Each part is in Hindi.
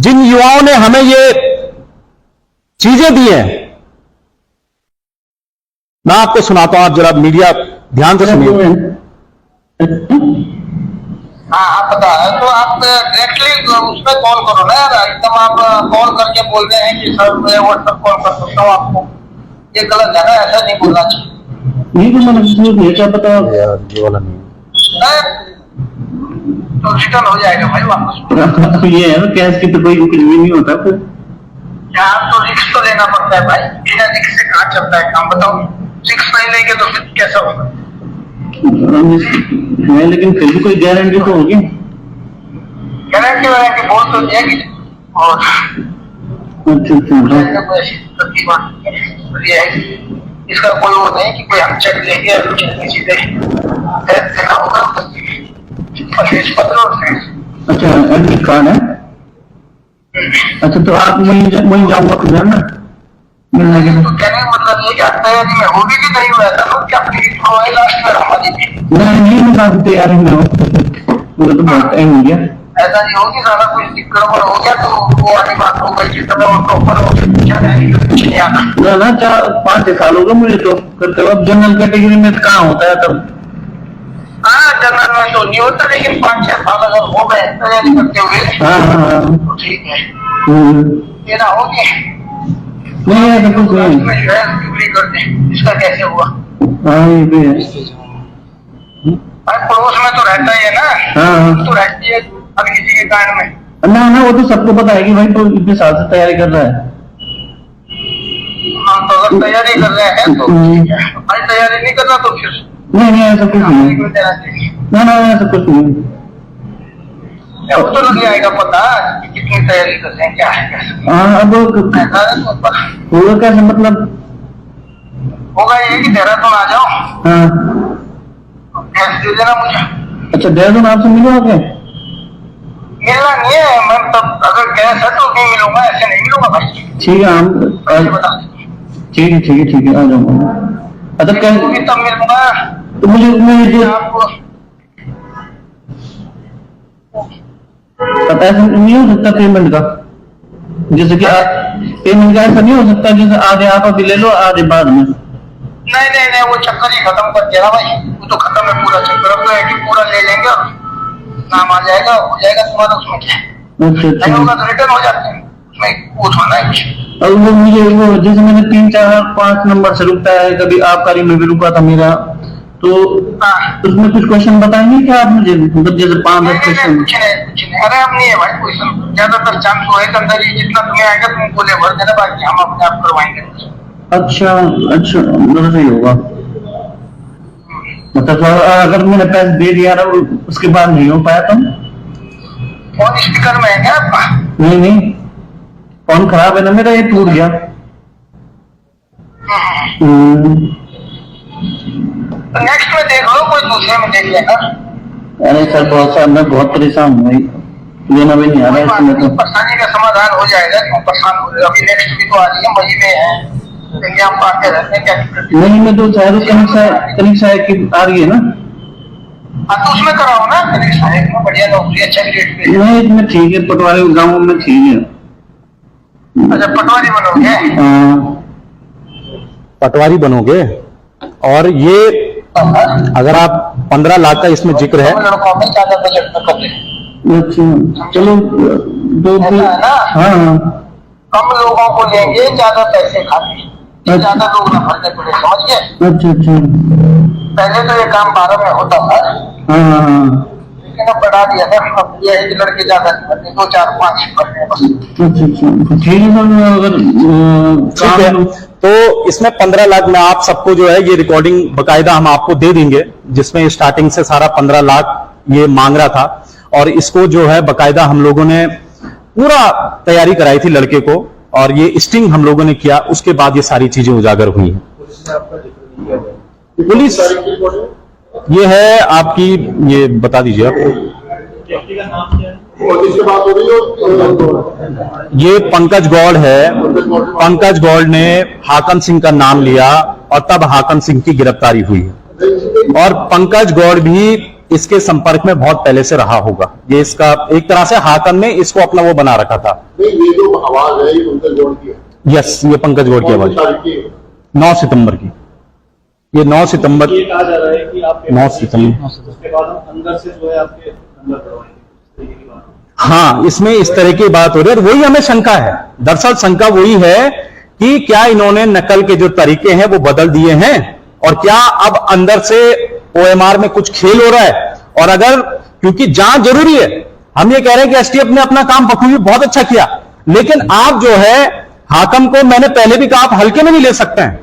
जिन युवाओं ने हमें ये चीजें दी हैं, मैं आपको सुनाता हूं, आप जरा मीडिया ध्यान से सुनिए। हाँ आप बता रहे तो आप डायरेक्टली उस पर कॉल करो ना यार, एकदम आप कॉल करके बोल रहे हैं कि सर मैं व्हाट्सएप कॉल कर सकता हूँ आपको, ये गलत है ना, ऐसा नहीं बोलना चाहिए। नहीं तो मैंने क्या पता यार ये वाला नहीं, तो रिटर्न हो जाएगा भाई वापस। ये है ना, कैश की तो कोई कुछ भी नहीं होता फिर। यार तो रिस्क तो लेना पड़ता है भाई, बिना रिस्क से कहाँ चलता है काम, बताओ। रिस्क नहीं लेंगे तो फिर कैसा होगा? है लेकिन फिर भी कोई गारंटी तो होगी। गारंटी वारंटी बोल तो दिया कि और ऐसी बात ये है कि इसका कोई वो नहीं कि कोई हम चेक लेंगे और कुछ नहीं चीजें होगा पत्र और अच्छा एडमिट कार्ड है। अच्छा तो आप वहीं जाऊंगा फिर है ना मिलने के लिए। तो कहने का मतलब ये कि आप तैयारी में होगी कि नहीं हुआ था, क्या प्लीज लास्ट में हमारी भी नहीं मैं काफी तैयारी में हूँ, पूरा तो बहुत टाइम हो गया। ऐसा नहीं होगी, सारा कुछ दिक्कत हो गया तो वो वाली बात हो गई कि समय प्रॉपर नहीं आना ना 4-5 साल हो गए मुझे तो करते हुए। अब जनरल कैटेगरी में कहाँ होता है तब। हाँ जनरल में तो नहीं होता, लेकिन 5-6 साल अगर हो गए तैयारी करते हुए हाँ तो ठीक है। ये ना हो गया नहीं ऐसा कुछ नहीं। जो है डिग्री करते इसका कैसे हुआ? हाँ ये भी है। भाई पड़ोस में तो रहता ही है ना। हाँ तो रहती है हर किसी के कारण में। ना वो तो सबको पता है कि भाई तो इतने साल से तैयारी कर रहा है। हाँ तो अगर तैयारी कर रहे हैं तो ठीक है, भाई तैयारी नहीं करना तो फिर नहीं ऐसा कुछ नहीं। क्यों देना चाहिए? ना ऐसा कुछ नहीं। वो तो लग जाएगा पता कि कितनी तैयारी कर रहे हैं, क्या है कैसे। हाँ अब होगा कैसे मतलब होगा ये कि देहरादून आ जाओ, हाँ गैस दे देना मुझे। अच्छा देहरादून आपसे मिलो आके। मिलना नहीं है मैं, तब अगर गैस है तो नहीं मिलूंगा, ऐसे नहीं मिलूंगा भाई। ठीक है हम पहले बता ठीक है आ जाऊंगा। अच्छा क्या तब मिलूंगा तो मुझे आपको। पता ऐसा नहीं हो सकता पेमेंट का, जैसे कि पेमेंट का ऐसा नहीं हो सकता जैसे आधे आप अभी ले लो आधे बाद में। नहीं वो चक्कर ही खत्म कर दिया भाई, वो तो खत्म है पूरा चक्कर। अब तो है कि पूरा ले लेंगे और नाम आ जाएगा, हो जाएगा तुम्हारा, उसमें क्या अच्छा नहीं होगा तो रिटर्न हो जाते हैं, उसमें वो थोड़ा है कुछ। और वो मुझे वो जैसे मैंने 3-4-5 नंबर से रुकता है, कभी आबकारी में भी रुका था मेरा, तो उसमें कुछ क्वेश्चन बताएंगे क्या आप मुझे, मतलब जैसे 5-10 क्वेश्चन। कुछ नहीं अरे अब नहीं है भाई क्वेश्चन, ज्यादातर चांस हो है कि अंदर ही जितना तुम्हें आएगा तुम बोले भर देना, बाकी हम अपने आप करवाएंगे। अच्छा मतलब सही होगा। मतलब अगर मैंने पैसे दे दिया ना उसके बाद नहीं हो पाया तो फोन स्पीकर में है क्या आपका? नहीं फोन खराब है ना मेरा, ये टूट गया। नेक्स्ट में देख लो, कोई दूसरे में देख लेना। अरे सर मैं बहुत परेशान हूँ, लेना भी नहीं आ रहा है इसमें तो। परेशानी का समाधान हो जाएगा, क्यों परेशान हो रहे हो? अभी नेक्स्ट भी तो आ रही है, मई में है, आप आते रहते हैं क्या? नहीं मैं तो शायद कनिक साहब की आ रही है ना। हाँ तो उसमें कराओ ना, कनिक साहब में बढ़िया नौकरी अच्छा रेट पे। नहीं इसमें ठीक है, पटवारी गाँव में ठीक है। अच्छा पटवारी बनोगे? पटवारी बनोगे। और ये अगर आप 15 लाख का इसमें जिक्र है, लड़कों में ज्यादा बजट में कर रहे हैं। अच्छा चलो दो हाँ कम लोगों को लेंगे, ज्यादा पैसे खाते, ज्यादा लोग न भरने पड़े, समझ गए? अच्छा पहले तो ये काम 12 में होता था, हाँ लेकिन अब बढ़ा दिया था। अब ये है कि लड़के ज्यादा नहीं भरते, 2-4-5 भरते हैं बस। अच्छा ठीक है सर। अगर तो इसमें 15 लाख में आप सबको जो है ये रिकॉर्डिंग बकायदा हम आपको दे देंगे, जिसमें स्टार्टिंग से सारा 15 लाख ये मांग रहा था, और इसको जो है बकायदा हम लोगों ने पूरा तैयारी कराई थी लड़के को, और ये स्टिंग हम लोगों ने किया, उसके बाद ये सारी चीजें उजागर हुई हैं। पुलिस ये है आपकी, ये बता दीजिए आप। ये पंकज गौड़ है। पंकज गौड़ ने हाकम सिंह का नाम लिया और तब हाकम सिंह की गिरफ्तारी हुई है, और पंकज गौड़ भी इसके संपर्क में बहुत पहले से रहा होगा। ये इसका एक तरह से हाकम ने इसको अपना वो बना रखा था। नहीं, ये जो आवाज है ये पंकज गौड़ की है। यस, ये पंकज गौड़ की आवाज 9 सितंबर की। ये 9 सितंबर ये कहा जा रहा है कि आप 9 सितंबर उसके बाद हम अंदर से जो है आपके नंबर करवाएंगे। हाँ, इसमें इस तरह की बात हो रही है और वही हमें शंका है। दरअसल शंका वही है कि क्या इन्होंने नकल के जो तरीके हैं वो बदल दिए हैं और क्या अब अंदर से ओएमआर में कुछ खेल हो रहा है। और अगर, क्योंकि जांच जरूरी है, हम ये कह रहे हैं कि एसटीएफ ने अपना काम बखूबी बहुत अच्छा किया, लेकिन आप जो है हाकम को, मैंने पहले भी कहा, आप हल्के में नहीं ले सकते हैं।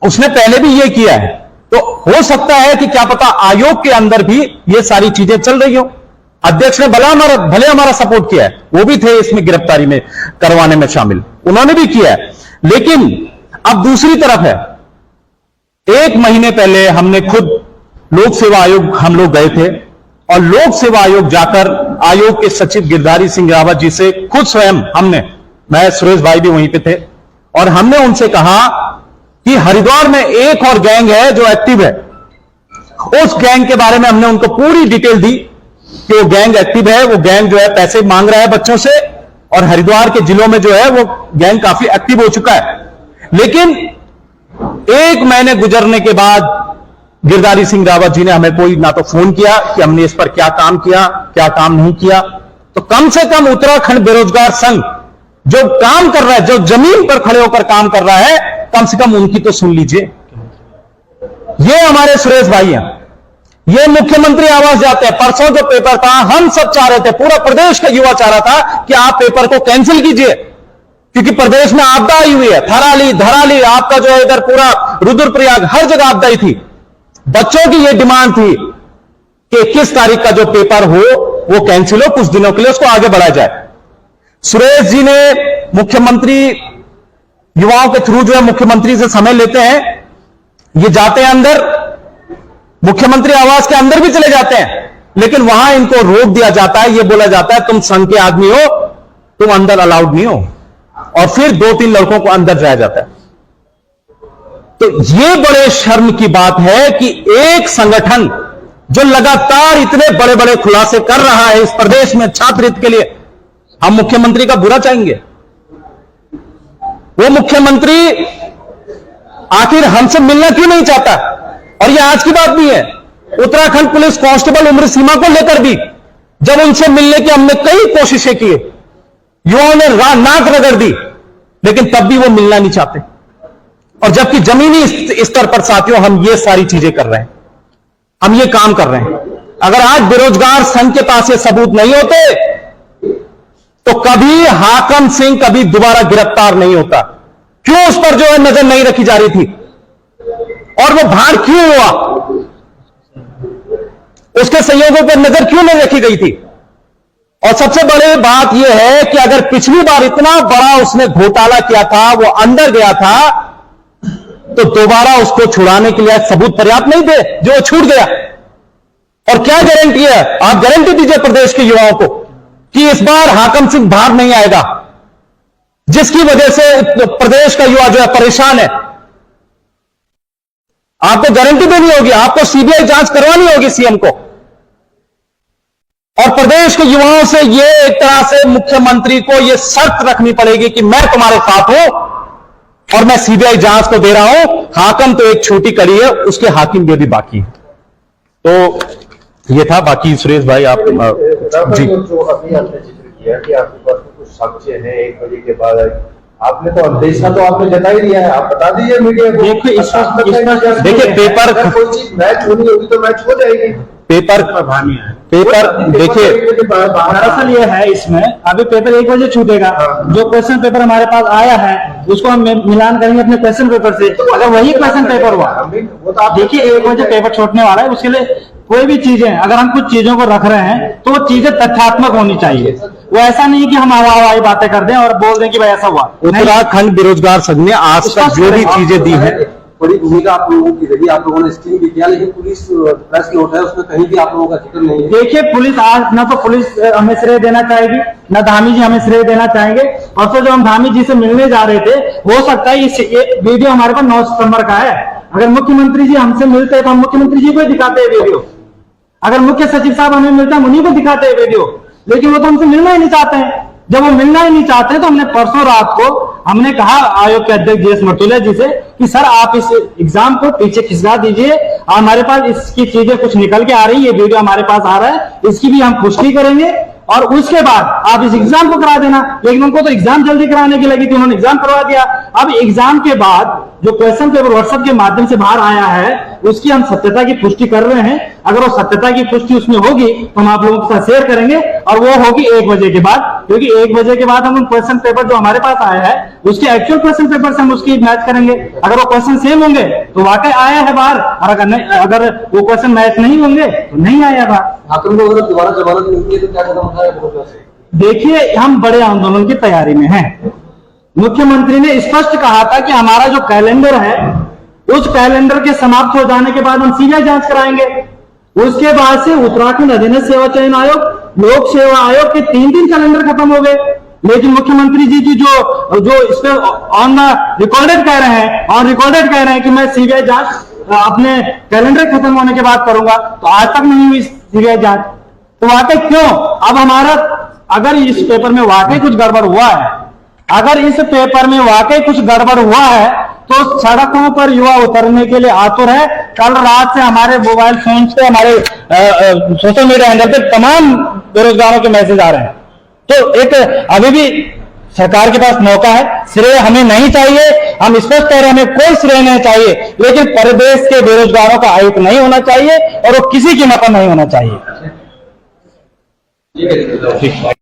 उसने पहले भी ये किया है, तो हो सकता है कि क्या पता आयोग के अंदर भी ये सारी चीजें चल रही हो। अध्यक्ष ने भले हमारा सपोर्ट किया है, वो भी थे इसमें गिरफ्तारी में करवाने में शामिल, उन्होंने भी किया है। लेकिन अब दूसरी तरफ है, 1 महीने पहले हमने खुद लोक सेवा आयोग हम लोग गए थे और लोक सेवा आयोग जाकर आयोग के सचिव गिरधारी सिंह रावत जी से खुद स्वयं मैं सुरेश भाई भी वहीं पे थे और हमने उनसे कहा कि हरिद्वार में एक और गैंग है जो एक्टिव है। उस गैंग के बारे में हमने उनको पूरी डिटेल दी कि वो गैंग एक्टिव है, वो गैंग जो है पैसे मांग रहा है बच्चों से और हरिद्वार के जिलों में जो है वो गैंग काफी एक्टिव हो चुका है। लेकिन 1 महीने गुजरने के बाद गिरधारी सिंह रावत जी ने हमें कोई ना तो फोन किया कि हमने इस पर क्या काम किया, क्या काम नहीं किया। तो कम से कम उत्तराखंड बेरोजगार संघ जो काम कर रहा है, जो जमीन पर खड़े होकर काम कर रहा है, कम से कम उनकी तो सुन लीजिए। ये हमारे सुरेश भाई हैं, ये मुख्यमंत्री आवास जाते हैं। परसों जो पेपर था, हम सब चाह रहे थे, पूरा प्रदेश का युवा चाह रहा था कि आप पेपर को कैंसिल कीजिए, क्योंकि प्रदेश में आपदा आई हुई है। थराली, धराली, आपका जो है इधर पूरा रुद्रप्रयाग, हर जगह आपदा ही थी। बच्चों की यह डिमांड थी कि 21 तारीख का जो पेपर हो वो कैंसिल हो, कुछ दिनों के लिए उसको आगे बढ़ाया जाए। सुरेश जी ने मुख्यमंत्री, युवाओं के थ्रू जो है मुख्यमंत्री से समय लेते हैं, ये जाते हैं अंदर, मुख्यमंत्री आवास के अंदर भी चले जाते हैं, लेकिन वहां इनको रोक दिया जाता है। ये बोला जाता है तुम संघ के आदमी हो, तुम अंदर अलाउड नहीं हो, और फिर 2-3 लड़कों को अंदर जाया जाता है। तो ये बड़े शर्म की बात है कि एक संगठन जो लगातार इतने बड़े बड़े खुलासे कर रहा है इस प्रदेश में छात्र हित के लिए, हम मुख्यमंत्री का बुरा चाहेंगे? वो मुख्यमंत्री आखिर हमसे मिलना क्यों नहीं चाहता? और ये आज की बात नहीं है, उत्तराखंड पुलिस कांस्टेबल उम्र सीमा को लेकर भी जब उनसे मिलने की हमने कई कोशिशें की, युवाओं ने नाक रगड़ दी, लेकिन तब भी वो मिलना नहीं चाहते। और जबकि जमीनी स्तर पर साथियों हम ये सारी चीजें कर रहे हैं, हम ये काम कर रहे हैं। अगर आज बेरोजगार संघ के पास ये सबूत नहीं होते तो कभी हाकम सिंह कभी दोबारा गिरफ्तार नहीं होता। क्यों उस पर जो है नजर नहीं रखी जा रही थी और वो भाड़ क्यों हुआ, उसके संयोगों पर नजर क्यों नहीं रखी गई थी? और सबसे बड़ी बात यह है कि अगर पिछली बार इतना बड़ा उसने घोटाला किया था, वो अंदर गया था, तो दोबारा उसको छुड़ाने के लिए सबूत पर्याप्त नहीं थे जो छूट गया। और क्या गारंटी है? आप गारंटी दीजिए प्रदेश के युवाओं को कि इस बार हाकम सिंह बाहर नहीं आएगा, जिसकी वजह से प्रदेश का युवा जो है परेशान है। आपको गारंटी देनी होगी, आपको सीबीआई जांच करवानी होगी सीएम को, और प्रदेश के युवाओं से ये एक तरह से मुख्यमंत्री को ये शर्त रखनी पड़ेगी कि मैं तुम्हारे साथ हूं और मैं सीबीआई जांच को दे रहा हूं। हाकम तो एक छोटी कड़ी है, उसके हाकिम भी अभी बाकी है। तो ये था। बाकी सुरेश भाई आप जी, जो अभी आपने जिक्र किया कि आपके पास कुछ साक्ष्य हैं 1 बजे के बाद, आपने तो अंदेशा तो आपने जता ही दिया है, आप बता दीजिए मीडिया को। देखिए पेपर, कोई चीज मैच होनी होगी तो मैच हो जाएगी। पेपर देखिए, दरअसल ये है, इसमें अभी पेपर 1 बजे छूटेगा। जो क्वेश्चन पेपर हमारे पास आया है उसको हम मिलान करेंगे अपने क्वेश्चन पेपर से। अगर वही क्वेश्चन पेपर हुआ, देखिए 1 बजे पेपर छूटने वाला है, उसके लिए कोई भी चीजें, अगर हम कुछ चीजों को रख रहे हैं तो वो चीजें तथ्यात्मक होनी चाहिए। वो ऐसा नहीं कि हम हवाई बातें कर दें और बोल दें कि भाई ऐसा हुआ। उत्तराखंड बेरोजगार संघ ने आज तक जो भी चीजें दी हैं, बड़ी भूमिका आप लोगों की रही, आप लोगों ने स्क्रीन भी किया, लेकिन पुलिस प्रेस नोट है उसमें कहीं भी आप लोगों का जिक्र नहीं है। देखिए पुलिस आज ना तो पुलिस हमें श्रेय देना चाहेगी, ना धामी जी हमें श्रेय देना चाहेंगे। और तो जो हम धामी जी से मिलने जा रहे थे, हो सकता है ये वीडियो हमारे पास 9 सितंबर का है। अगर मुख्यमंत्री जी हमसे मिलते तो हम मुख्यमंत्री जी को दिखाते हैं वीडियो। अगर मुख्य सचिव साहब हमें मिलता है, उन्हीं को दिखाते हैं वीडियो, लेकिन वो तो हमसे मिलना ही नहीं चाहते हैं। जब वो मिलना ही नहीं चाहते हैं तो हमने परसों रात को हमने कहा आयोग के अध्यक्ष जीएस मर्तुलिया जी से कि सर आप इस एग्जाम को पीछे खिसका दीजिए, और हमारे पास इसकी चीजें कुछ निकल के आ रही है, ये वीडियो हमारे पास आ रहा है, इसकी भी हम पुष्टि करेंगे और उसके बाद आप इस एग्जाम को करा देना। लेकिन उनको तो एग्जाम जल्दी कराने की लगी थी, उन्होंने एग्जाम करवा दिया। अब एग्जाम के बाद जो क्वेश्चन पेपर व्हाट्सएप के माध्यम से बाहर आया है उसकी हम सत्यता की पुष्टि कर रहे हैं। अगर वो सत्यता की पुष्टि उसमें होगी तो हम आप लोगों के साथ शेयर करेंगे, और वो होगी 1 बजे के बाद, क्योंकि 1 बजे के बाद हम क्वेश्चन पेपर जो हमारे पास आया है उसके एक्चुअल क्वेश्चन पेपर से हम उसकी मैच करेंगे। अगर वो क्वेश्चन सेम होंगे तो वाकई आया है बाहर, और अगर वो क्वेश्चन मैच नहीं होंगे तो नहीं आया बाहर। हाकिम को अगर दोबारा जमानत मिलती है तो क्या कदम उठाएगा? देखिए, हम बड़े आंदोलन की तैयारी में हैं। मुख्यमंत्री ने स्पष्ट कहा था कि हमारा जो कैलेंडर है उस कैलेंडर के समाप्त हो जाने के बाद हम सीबीआई जांच कराएंगे। उसके बाद से उत्तराखंड अधीनस्थ सेवा चयन आयोग, लोक सेवा आयोग के 3 कैलेंडर खत्म हो गए। लेकिन मुख्यमंत्री जी की जो इस पे ऑन रिकॉर्डेड कह रहे हैं कि मैं सीबीआई जांच अपने कैलेंडर खत्म होने के बाद करूंगा, तो आज तक नहीं हुई सीबीआई जांच। तो वाकई क्यों? अब हमारा अगर इस पेपर में वाकई कुछ गड़बड़ हुआ है, अगर इस पेपर में वाकई कुछ गड़बड़ हुआ है तो सड़कों पर युवा उतरने के लिए आतुर है। कल रात से हमारे मोबाइल फोन से, हमारे सोशल मीडिया हैंडल पे तमाम बेरोजगारों के मैसेज आ रहे हैं। तो एक अभी भी सरकार के पास मौका है, श्रेय हमें नहीं चाहिए, हम स्पष्ट कह रहे हैं हमें कोई श्रेय नहीं चाहिए, लेकिन प्रदेश के बेरोजगारों का आयुक्त नहीं होना चाहिए और वो किसी कीमत पर नहीं होना चाहिए।